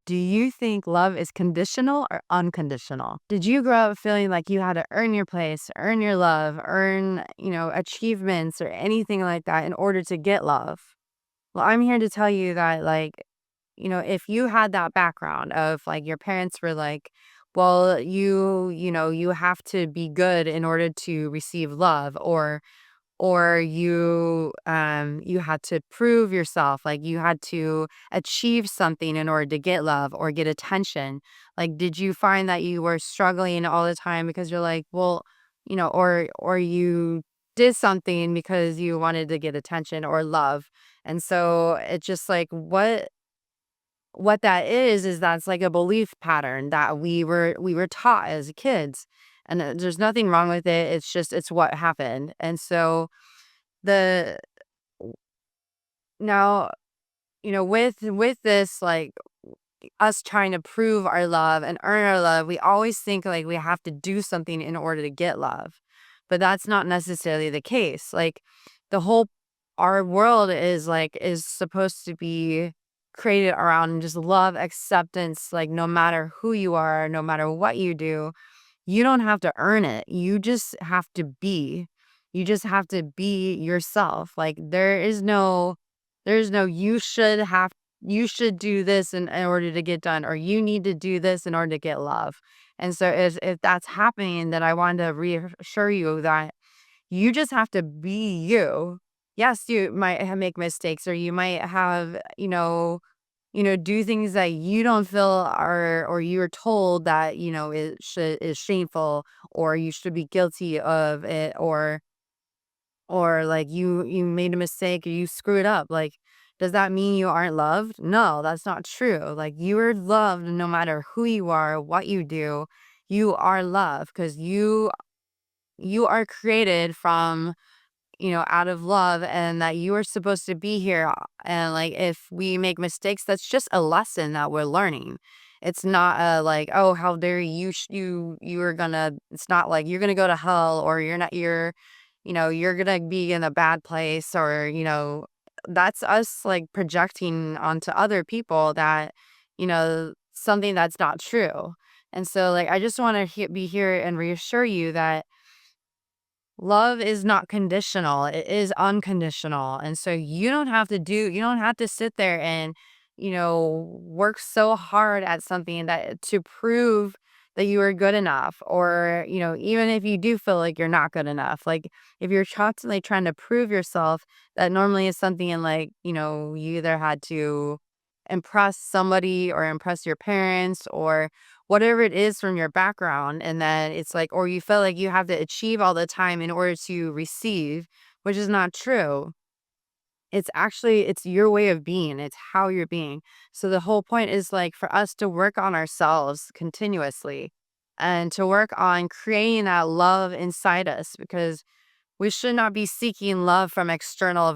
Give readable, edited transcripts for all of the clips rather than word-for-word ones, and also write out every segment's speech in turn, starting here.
Do you think love is conditional or unconditional? Did you grow up feeling like you had to earn your place, earn your love, earn, achievements or anything like that in order to get love? Well, I'm here to tell you that, if you had that background of like your parents were like, well, you have to be good in order to receive love, or you had to prove yourself, like you had to achieve something in order to get love or get attention. Like, did you find that you were struggling all the time because you're like, well, or you did something because you wanted to get attention or love? And so it's just like what that is that's like a belief pattern that we were taught as kids. And there's nothing wrong with it. It's just it's what happened. And so the now, with this, like, us trying to prove our love and earn our love, we always think like we have to do something in order to get love. But that's not necessarily the case. Like, the whole our world is supposed to be created around just love, acceptance, like no matter who you are, no matter what you do, you don't have to earn it. You just have to be. You just have to be yourself. Like, there's no you should do this in order to get done, or you need to do this in order to get love. And so if that's happening, then I wanted to reassure you that you just have to be you. Yes, you might make mistakes, or you might have, do things that you don't feel are, or you're told that, is shameful, or you should be guilty of it, or like you made a mistake or you screwed up. Like, does that mean you aren't loved? No, that's not true. Like, you are loved no matter who you are, what you do. You are loved because you are created from, out of love, and that you are supposed to be here. And like, if we make mistakes, that's just a lesson that we're learning. It's not like, oh, how dare you are gonna, it's not like you're gonna go to hell, or you're gonna be in a bad place, or, that's us like projecting onto other people that, something that's not true. And so, like, I just want to be here and reassure you that love is not conditional, it is unconditional. And so you don't have to sit there and, work so hard at something that to prove that you are good enough, or, even if you do feel like you're not good enough. Like, if you're constantly trying to prove yourself, that normally is something in, like, you either had to impress somebody or impress your parents or whatever it is from your background. And then it's like, or you feel like you have to achieve all the time in order to receive, which is not true. It's your way of being, it's how you're being. So the whole point is like for us to work on ourselves continuously, and to work on creating that love inside us, because we should not be seeking love from external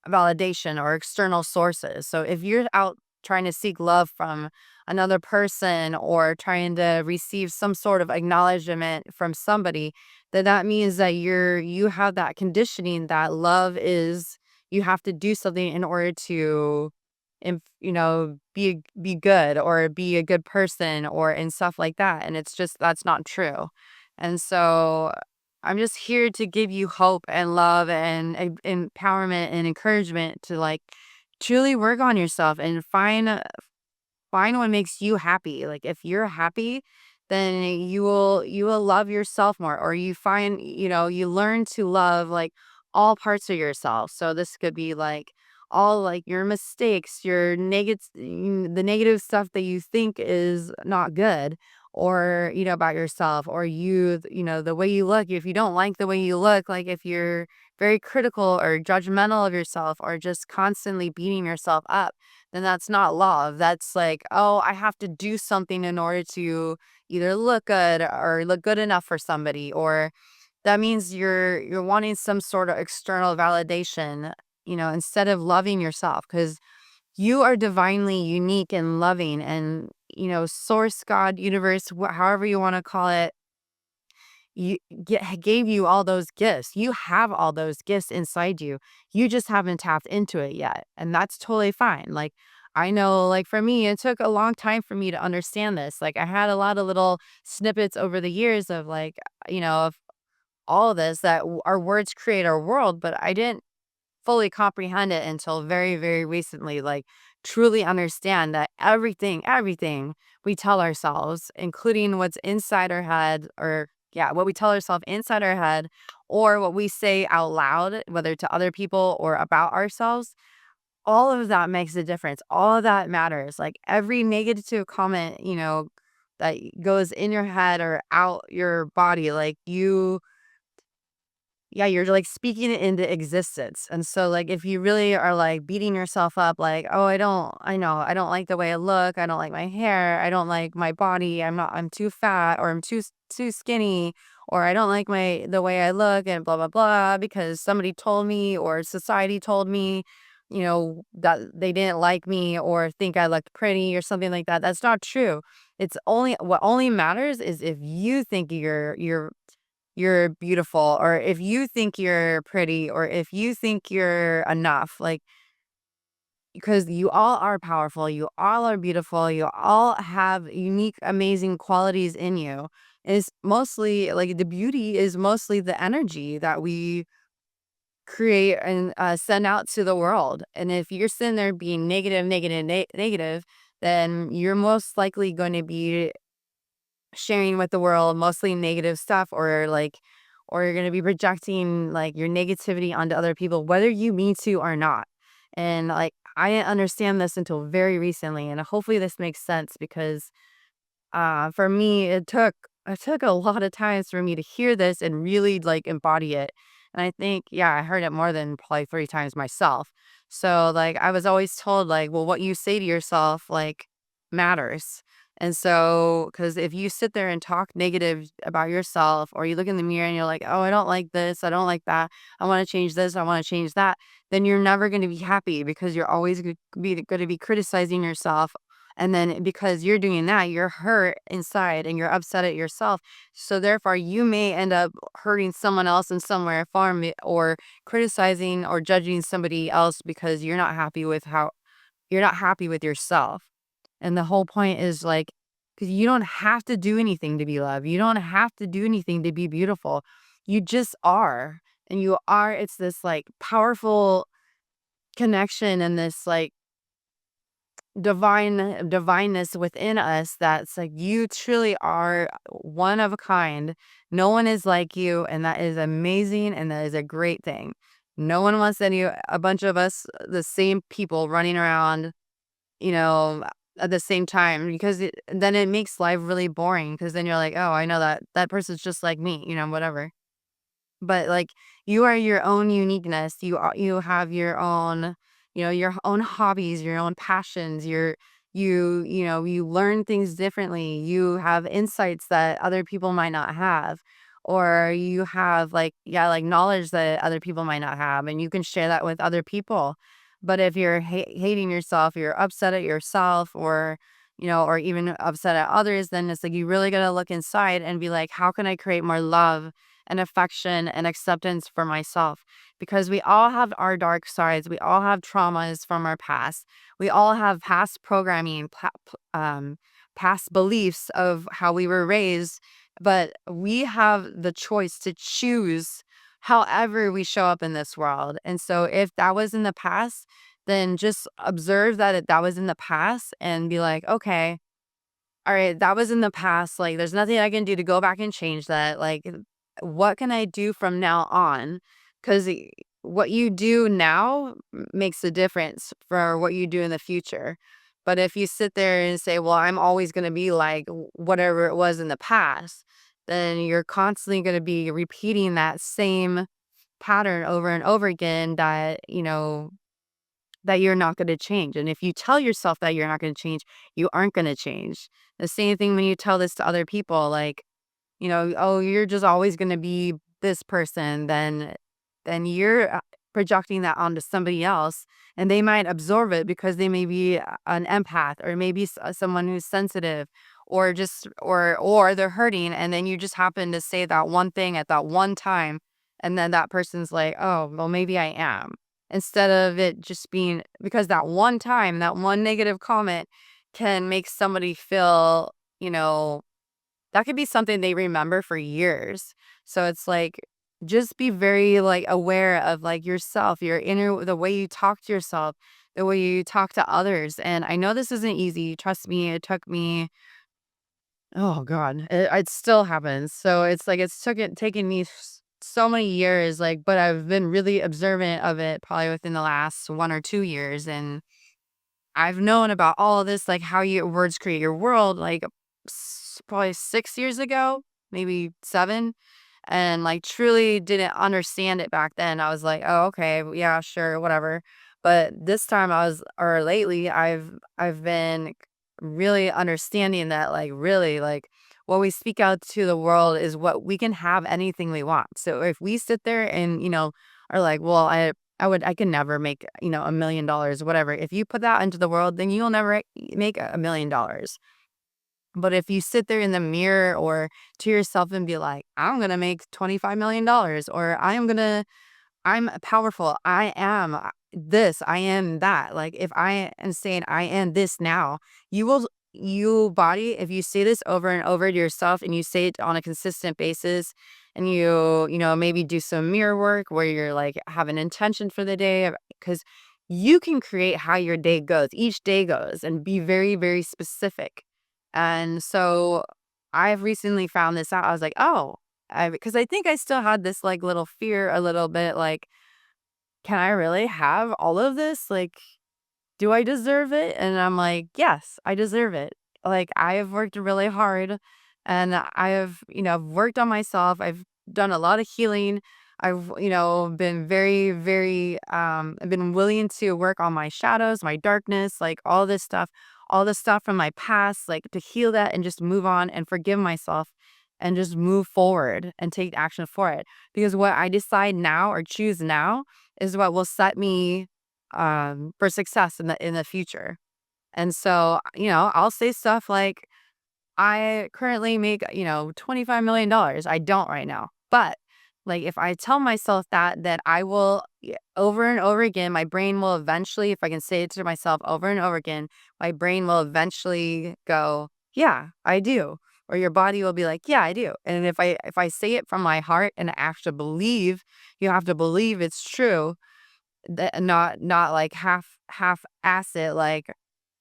validation or external sources. So if you're out trying to seek love from another person, or trying to receive some sort of acknowledgement from somebody, then that means that you have that conditioning that love is, you have to do something in order to be good, or be a good person, or and stuff like that. And it's just that's not true. And so I'm just here to give you hope and love and empowerment and encouragement to, like, truly work on yourself and find what makes you happy. Like, if you're happy, then you will love yourself more, or you find, you learn to love like all parts of yourself. So this could be like all like your mistakes, your the negative stuff that you think is not good, or, about yourself, or the way you look. If you don't like the way you look, like if you're very critical or judgmental of yourself, or just constantly beating yourself up, then that's not love. That's like, oh, I have to do something in order to either look good or look good enough for somebody, or that means you're wanting some sort of external validation, instead of loving yourself, because you are divinely unique and loving. And, source, God, universe, however you want to call it, gave you all those gifts. You have all those gifts inside you. You just haven't tapped into it yet. And that's totally fine. Like, I know, like, for me, it took a long time for me to understand this. Like, I had a lot of little snippets over the years of, like, of all of this that our words create our world, but I didn't fully comprehend it until very, very recently. Like, truly understand that everything we tell ourselves, including what's inside our head, or yeah, what we tell ourselves inside our head, or what we say out loud, whether to other people or about ourselves, all of that makes a difference. All of that matters. Like, every negative comment, that goes in your head or out your body, like, yeah, you're, like, speaking it into existence. And so, like, if you really are, like, beating yourself up, like, "Oh, I don't like the way I look. I don't like my hair. I don't like my body. I'm too fat, or I'm too skinny, or I don't like the way I look, and blah, blah, blah, because somebody told me or society told me, that they didn't like me or think I looked pretty," or something like that. That's not true. What only matters is if you think you're beautiful, or if you think you're pretty, or if you think you're enough, like, because you all are powerful, you all are beautiful, you all have unique, amazing qualities in you. Is mostly like the beauty is mostly the energy that we create and send out to the world. And if you're sitting there being negative, negative, negative, then you're most likely going to be sharing with the world mostly negative stuff, or you're going to be projecting like your negativity onto other people, whether you mean to or not. And like, I didn't understand this until very recently, and hopefully this makes sense, because for me, it took a lot of times for me to hear this and really, like, embody it. And I think, yeah, I heard it more than probably 3 times myself. So, like, I was always told, like, well, what you say to yourself, like, matters. And so, because if you sit there and talk negative about yourself, or you look in the mirror and you're like, "Oh, I don't like this, I don't like that, I wanna change this, I wanna change that," then you're never gonna be happy, because you're always gonna be criticizing yourself. And then because you're doing that, you're hurt inside and you're upset at yourself. So therefore, you may end up hurting someone else in somewhere farm, or criticizing or judging somebody else, because you're not happy with yourself. And the whole point is, like, because you don't have to do anything to be loved. You don't have to do anything to be beautiful. You just are. And you are, it's this like powerful connection, and this like divineness within us, that's like, you truly are one of a kind. No one is like you, and that is amazing, and that is a great thing. No one wants a bunch of us, the same people running around, you know at the same time, because then it makes life really boring, because then you're like, oh, I know that person's just like me, whatever. But, like, you are your own uniqueness. You have your own hobbies, your own passions, you learn things differently. You have insights that other people might not have, or you have, like, yeah, like, knowledge that other people might not have, and you can share that with other people. But if you're hating yourself, you're upset at yourself, or even upset at others, then it's like, you really gotta look inside and be like, "How can I create more love and affection and acceptance for myself?" Because we all have our dark sides. We all have traumas from our past. We all have past programming, past beliefs of how we were raised. But we have the choice to choose however we show up in this world. And so if that was in the past, then just observe that that was in the past, and be like, okay, all right, that was in the past. Like, there's nothing I can do to go back and change that. Like, what can I do from now on? Because what you do now makes a difference for what you do in the future. But if you sit there and say, well, I'm always going to be like whatever it was in the past, then you're constantly going to be repeating that same pattern over and over again, that you're not gonna change. And if you tell yourself that you're not gonna change, you aren't gonna change. The same thing when you tell this to other people, like, "Oh, you're just always gonna be this person," then you're projecting that onto somebody else, and they might absorb it because they may be an empath, or maybe someone who's sensitive, or they're hurting, and then you just happen to say that one thing at that one time, and then that person's like, "Oh, well, maybe I am." instead of it just being because that one time, that one negative comment can make somebody feel, that could be something they remember for years. So it's like, just be very like aware of like yourself, your inner, the way you talk to yourself, the way you talk to others. And I know this isn't easy. Trust me, it took me, oh God, it still happens. So it's like, taken me so many years, like, but I've been really observant of it probably within the last 1 or 2 years. And I've known about all of this, like how your words create your world, like probably 6 years ago, maybe 7, and like truly didn't understand it back then. I was like, oh, okay, yeah, sure, whatever. But this time or lately, I've been really understanding that, like, really, like, what we speak out to the world is what we can have anything we want. So if we sit there and, are like, well, I can never make, $1 million, whatever. If you put that into the world, then you'll never make $1 million. But if you sit there in the mirror or to yourself and be like, I'm going to make $25 million, or I'm powerful. I am this. I am that. Like, if I am saying I am this now, if you say this over and over to yourself and you say it on a consistent basis, and maybe do some mirror work where you're like have an intention for the day, because you can create how your day goes, each day goes, and be very, very specific. And so I've recently found this out. I was like, oh, because I think I still had this like little fear a little bit, like, can I really have all of this? Like, do I deserve it? And I'm like, yes, I deserve it. Like, I have worked really hard, and I've worked on myself. I've done a lot of healing. I've, been very, very, I've been willing to work on my shadows, my darkness, like all this stuff from my past, like to heal that and just move on and forgive myself and just move forward and take action for it. Because what I decide now or choose now is what will set me for success in the future. And so, I'll say stuff like, I currently make, $25 million. I don't right now. But like, if I tell myself that I will, over and over again, my brain will eventually, if I can say it to myself over and over again, my brain will eventually go, yeah, I do. Or your body will be like, yeah, I do. And if I say it from my heart and I actually believe, you have to believe it's true, that not like half ass it, like,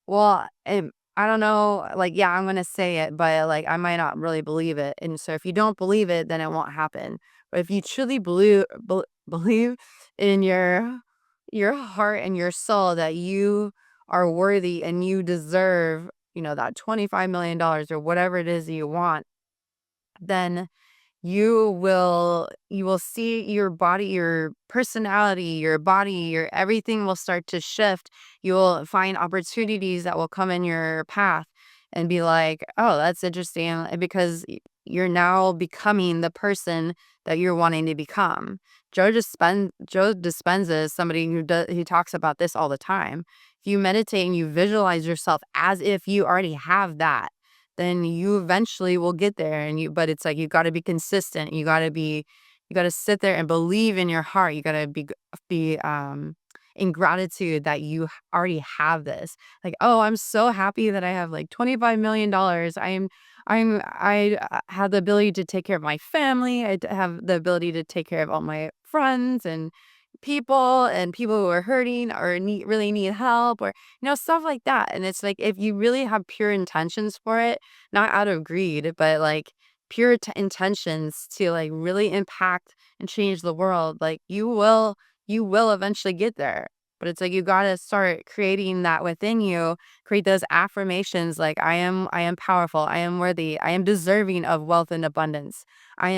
well, I don't know, like, yeah, I'm gonna say it, but, like, I might not really believe it, and so if you don't believe it, then it won't happen. But if you truly believe in your heart and your soul that you are worthy and you deserve, that $25 million or whatever it is that you want, then you will see your body, your personality, your body, your everything will start to shift. You will find opportunities that will come in your path and be like, oh, that's interesting, because you're now becoming the person that you're wanting to become. Joe Dispenza is somebody who talks about this all the time. If you meditate and you visualize yourself as if you already have that, then you eventually will get there. But it's like, you got to be consistent. You got to sit there and believe in your heart. You got to be in gratitude that you already have this. Like, oh, I'm so happy that I have like $25 million. I have the ability to take care of my family. Have the ability to take care of all my friends and people who are hurting or really need help, or stuff like that. And it's like, if you really have pure intentions for it, not out of greed, but like pure intentions to like really impact and change the world, like you will eventually get there. But it's like, you got to start creating that within you. Create those affirmations like, I am powerful, I am worthy, I am deserving of wealth and abundance. I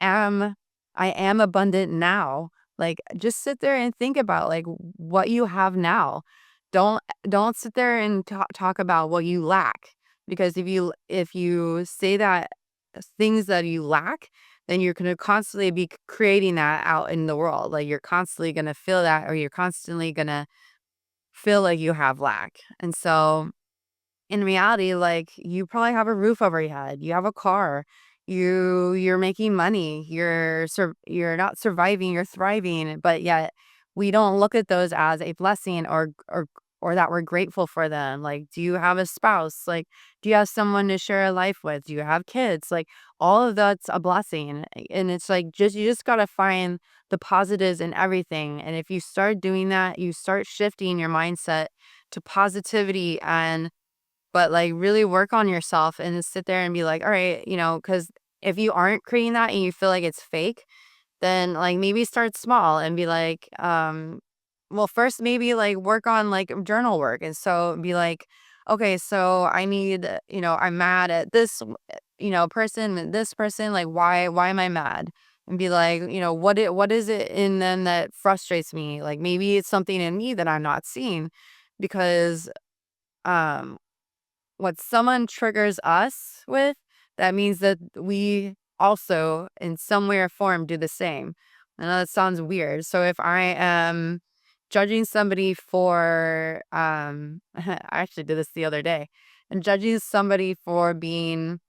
am abundant now. Like, just sit there and think about like what you have now. Don't sit there and talk about what you lack, because if you say that things that you lack, then you're going to constantly be creating that out in the world. Like, you're constantly going to feel that, or you're constantly going to feel like you have lack. And so in reality, like, you probably have a roof over your head, you have a car, you're making money, you're not surviving, you're thriving, but yet we don't look at those as a blessing or that we're grateful for them. Like, do you have a spouse? Like, do you have someone to share a life with? Do you have kids? Like, all of that's a blessing. And it's like just you just gotta find the positives in everything. And if you start doing that, you start shifting your mindset to positivity and but like really work on yourself and just sit there and be like, all right, because if you aren't creating that and you feel like it's fake, then, like, maybe start small and be like, well, first maybe, like, work on, like, journal work, and so be like, "Okay, so I need, I'm mad at this, person and this person, like, why am I mad?" And be like, what is it in them that frustrates me?" Like, maybe it's something in me that I'm not seeing because, um what someone triggers us with, that means that we also, in some way or form, do the same. I know that sounds weird. So if I am judging somebody for, I actually did this the other day, and judging somebody for being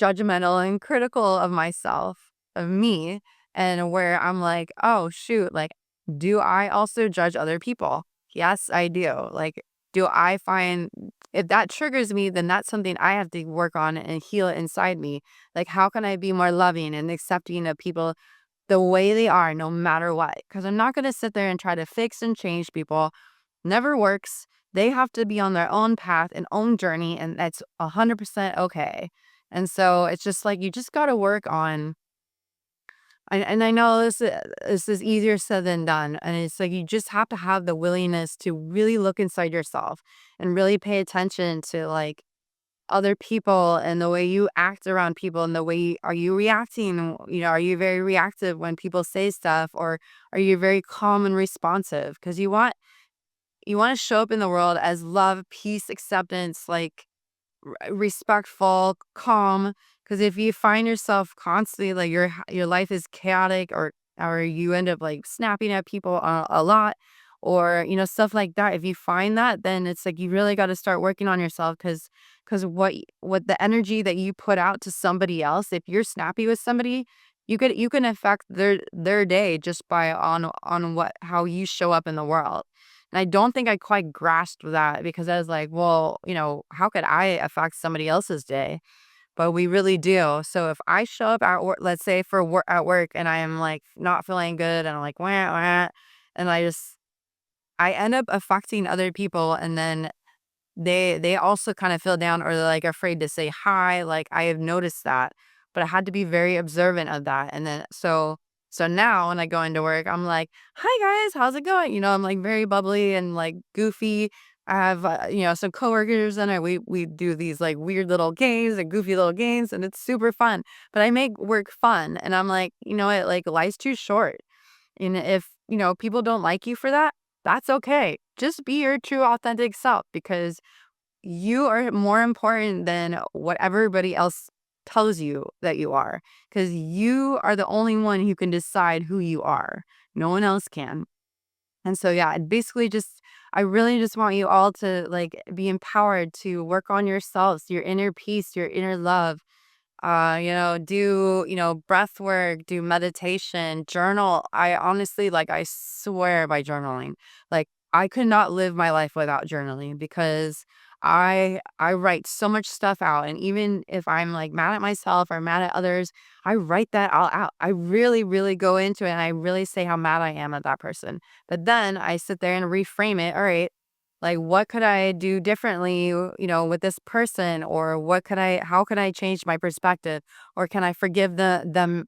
judgmental and critical of myself, of me, and where I'm like, "Oh, shoot, like, do I also judge other people?" Yes, I do. Like, do I find if that triggers me, then that's something I have to work on and heal it inside me. Like, how can I be more loving and accepting of people the way they are, no matter what? Because I'm not gonna sit there and try to fix and change people. Never works. They have to be on their own path and own journey, and that's 100% okay. And so it's just like you just got to work on. And I know this is easier said than done, and it's like you just have to have the willingness to really look inside yourself and really pay attention to like other people and the way you act around people and the way are you reacting? Are you very reactive when people say stuff, or are you very calm and responsive? Because you want to show up in the world as love, peace, acceptance, like respectful, calm. Because if you find yourself constantly like your life is chaotic, or you end up like snapping at people a lot, or stuff like that. If you find that, then it's like you really got to start working on yourself because what the energy that you put out to somebody else, if you're snappy with somebody, you can affect their day just by on what how you show up in the world. And I don't think I quite grasped that because I was like, well, how could I affect somebody else's day? But we really do. So if I show up at work, let's say for work at work, and I am like not feeling good, and I'm like, wah, wah, and I end up affecting other people, and then they also kind of feel down or they're like afraid to say hi. Like I have noticed that, but I had to be very observant of that. And then so now when I go into work, I'm like, "Hi guys, how's it going?" I'm like very bubbly and like goofy. I have some coworkers and we do these like weird little games and goofy little games, and it's super fun. But I make work fun, and I'm like, you know what, like life's too short. And if, people don't like you for that, that's okay. Just be your true authentic self because you are more important than what everybody else tells you that you are. Because you are the only one who can decide who you are. No one else can. And so, yeah, it basically just, I really just want you all to like be empowered to work on yourselves, your inner peace, your inner love, do, breath work, do meditation, journal. I honestly, like, I swear by journaling. Like, I could not live my life without journaling because I write so much stuff out. And even if I'm like mad at myself or mad at others, I write that all out. I really, really go into it and I really say how mad I am at that person. But then I sit there and reframe it. All right, like, what could I do differently, with this person? Or how can I change my perspective? Or can I forgive them,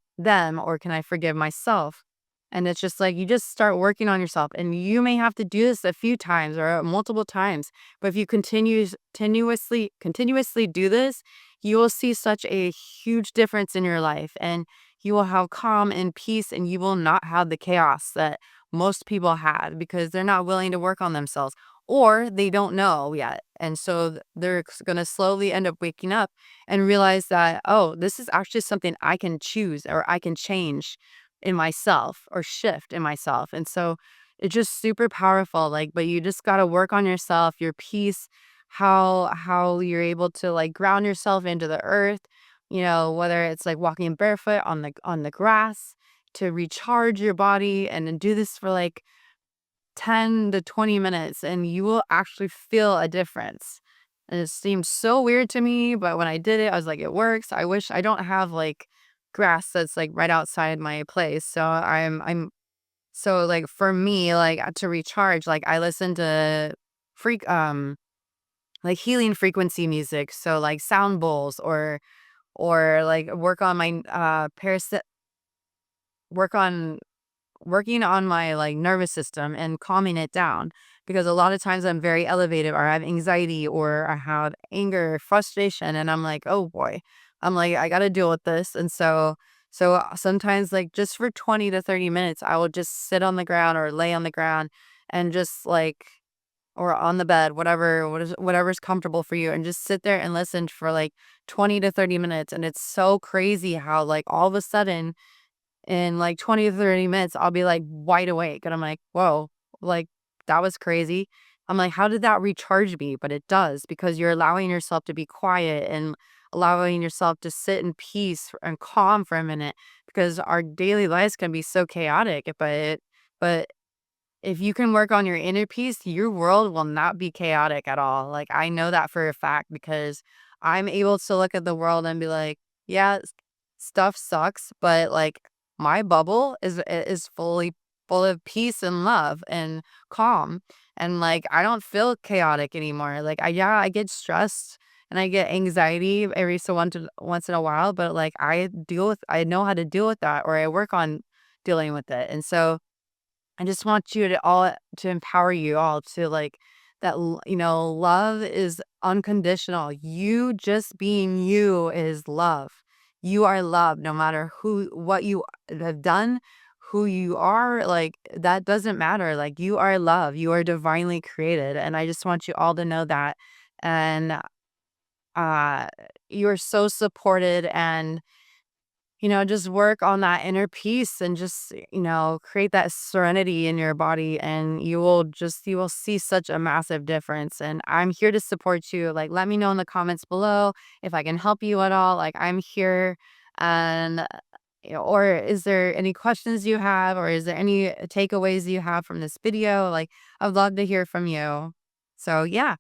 or can I forgive myself? And it's just like, you just start working on yourself and you may have to do this a few times or multiple times. But if you continuously do this, you will see such a huge difference in your life, and you will have calm and peace, and you will not have the chaos that most people have because they're not willing to work on themselves or they don't know yet. And so they're going to slowly end up waking up and realize that, oh, this is actually something I can choose or I can change in myself or shift in myself. And so it's just super powerful. Like, but you just got to work on yourself, your peace, how you're able to like ground yourself into the earth, whether it's like walking barefoot on the grass to recharge your body and then do this for like 10 to 20 minutes and you will actually feel a difference. And it seemed so weird to me, but when I did it, I was like, it works. I wish I don't have like grass that's like right outside my place. So so like for me, like to recharge, like I listen to freak like healing frequency music. So like sound bowls or like work on my work on working on my like nervous system and calming it down because a lot of times I'm very elevated or I have anxiety or I have anger, frustration, and I'm like, oh boy, I'm like, I got to deal with this. And sometimes like just for 20 to 30 minutes, I will just sit on the ground or lay on the ground and just like, or on the bed, whatever's comfortable for you, and just sit there and listen for like 20 to 30 minutes. And it's so crazy how like all of a sudden in like 20 to 30 minutes, I'll be like wide awake. And I'm like, whoa, like that was crazy. I'm like, how did that recharge me? But it does because you're allowing yourself to be quiet and allowing yourself to sit in peace and calm for a minute because our daily lives can be so chaotic. But if you can work on your inner peace, your world will not be chaotic at all. Like, I know that for a fact because I'm able to look at the world and be like, yeah, stuff sucks, but like my bubble is fully full of peace and love and calm. And like I don't feel chaotic anymore. Like I get stressed and I get anxiety every once in a while, but like I know how to deal with that or I work on dealing with it. And so I just want you to empower you all to like love is unconditional. You just being you is love. You are loved no matter what you have done, who you are, like that doesn't matter. Like you are love. You are divinely created. And I just want you all to know that. And uh you are so supported and just work on that inner peace and just, create that serenity in your body and you will see such a massive difference. And I'm here to support you. Like, let me know in the comments below if I can help you at all. Like, I'm here. And, or is there any questions you have, or is there any takeaways you have from this video? Like, I'd love to hear from you. So, yeah.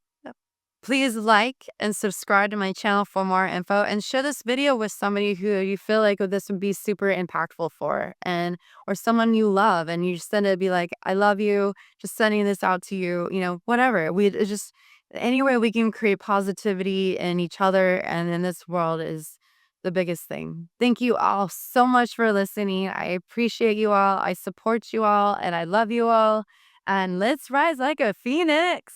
Please like and subscribe to my channel for more info and share this video with somebody who you feel like this would be super impactful for and or someone you love and you just send it be like, I love you, just sending this out to you, whatever. It's just any way we can create positivity in each other and in this world is the biggest thing. Thank you all so much for listening. I appreciate you all. I support you all and I love you all. And let's rise like a phoenix.